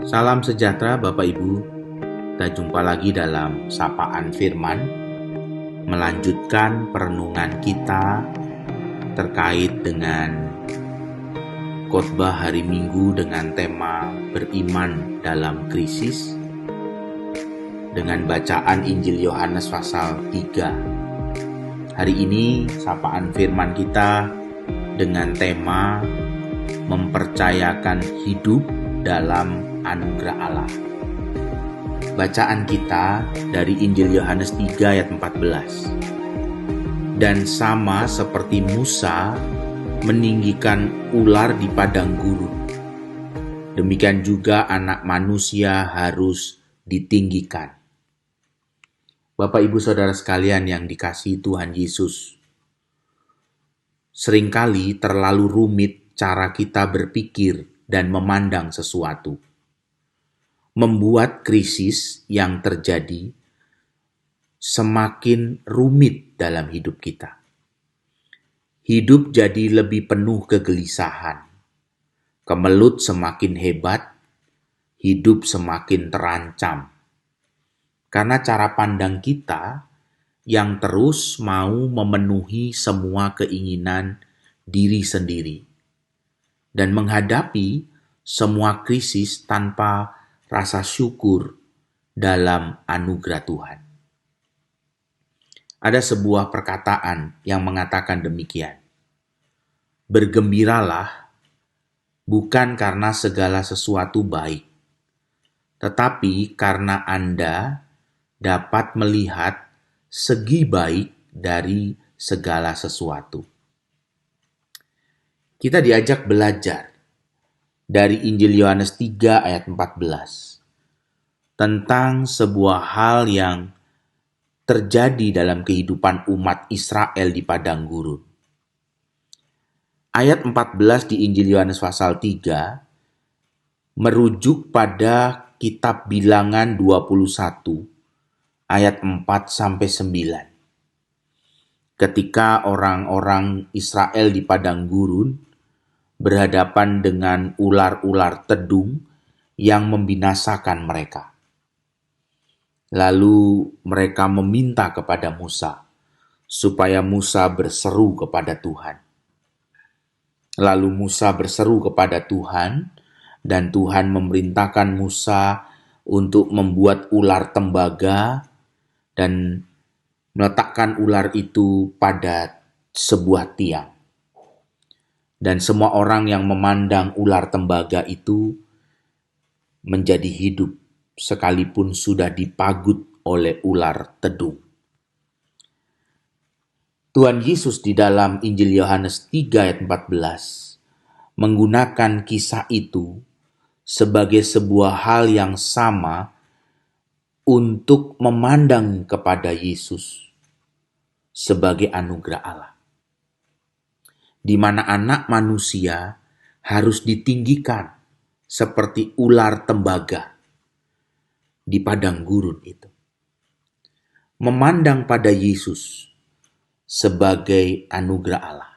Salam sejahtera Bapak Ibu, kita jumpa lagi dalam Sapaan Firman, melanjutkan perenungan kita terkait dengan khotbah hari Minggu dengan tema beriman dalam krisis, dengan bacaan Injil Yohanes pasal 3. Hari ini Sapaan Firman kita dengan tema mempercayakan hidup dalam anugerah Allah. Bacaan kita dari Injil Yohanes 3 ayat 14. Dan sama seperti Musa meninggikan ular di padang gurun, demikian juga Anak Manusia harus ditinggikan. Bapak Ibu Saudara sekalian yang dikasihi Tuhan Yesus, seringkali terlalu rumit cara kita berpikir dan memandang sesuatu, membuat krisis yang terjadi semakin rumit dalam hidup kita. Hidup jadi lebih penuh kegelisahan, kemelut semakin hebat, hidup semakin terancam. Karena cara pandang kita yang terus mau memenuhi semua keinginan diri sendiri dan menghadapi semua krisis tanpa rasa syukur dalam anugerah Tuhan. Ada sebuah perkataan yang mengatakan demikian. Bergembiralah bukan karena segala sesuatu baik, tetapi karena Anda dapat melihat segi baik dari segala sesuatu. Kita diajak belajar dari Injil Yohanes 3 ayat 14 tentang sebuah hal yang terjadi dalam kehidupan umat Israel di padang gurun. Ayat 14 di Injil Yohanes pasal 3 merujuk pada kitab Bilangan 21 ayat 4 sampai 9. Ketika orang-orang Israel di padang gurun berhadapan dengan ular-ular tedung yang membinasakan mereka. Lalu mereka meminta kepada Musa supaya Musa berseru kepada Tuhan. Lalu Musa berseru kepada Tuhan dan Tuhan memerintahkan Musa untuk membuat ular tembaga dan meletakkan ular itu pada sebuah tiang. Dan semua orang yang memandang ular tembaga itu menjadi hidup sekalipun sudah dipagut oleh ular tedung. Tuhan Yesus di dalam Injil Yohanes 3 ayat 14 menggunakan kisah itu sebagai sebuah hal yang sama untuk memandang kepada Yesus sebagai anugerah Allah, di mana Anak Manusia harus ditinggikan seperti ular tembaga di padang gurun itu. Memandang pada Yesus sebagai anugerah Allah.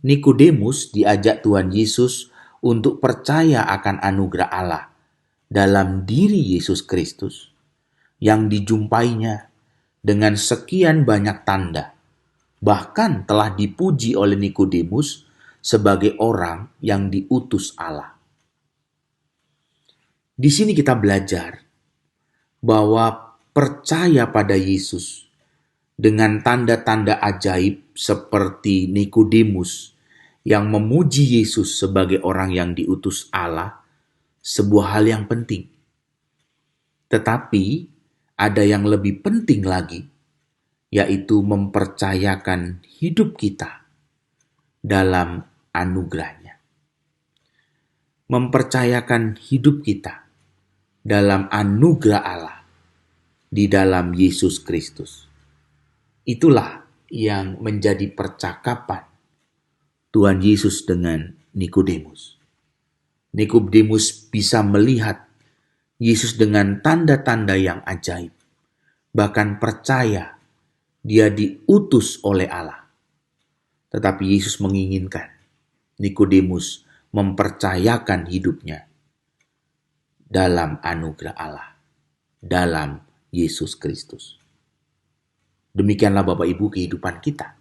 Nikodemus diajak Tuhan Yesus untuk percaya akan anugerah Allah dalam diri Yesus Kristus yang dijumpainya dengan sekian banyak tanda. Bahkan telah dipuji oleh Nikodemus sebagai orang yang diutus Allah. Di sini kita belajar bahwa percaya pada Yesus dengan tanda-tanda ajaib seperti Nikodemus yang memuji Yesus sebagai orang yang diutus Allah, sebuah hal yang penting. Tetapi ada yang lebih penting lagi, yaitu mempercayakan hidup kita dalam anugerahnya. Mempercayakan hidup kita dalam anugerah Allah di dalam Yesus Kristus. Itulah yang menjadi percakapan Tuhan Yesus dengan Nikodemus. Nikodemus bisa melihat Yesus dengan tanda-tanda yang ajaib, bahkan percaya dia diutus oleh Allah. Tetapi Yesus menginginkan Nikodemus mempercayakan hidupnya dalam anugerah Allah, dalam Yesus Kristus. Demikianlah Bapak Ibu kehidupan kita.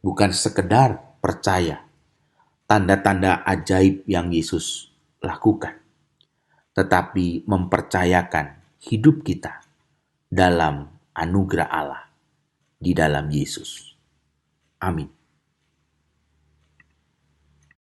Bukan sekedar percaya tanda-tanda ajaib yang Yesus lakukan, tetapi mempercayakan hidup kita dalam anugerah Allah di dalam Yesus. Amin.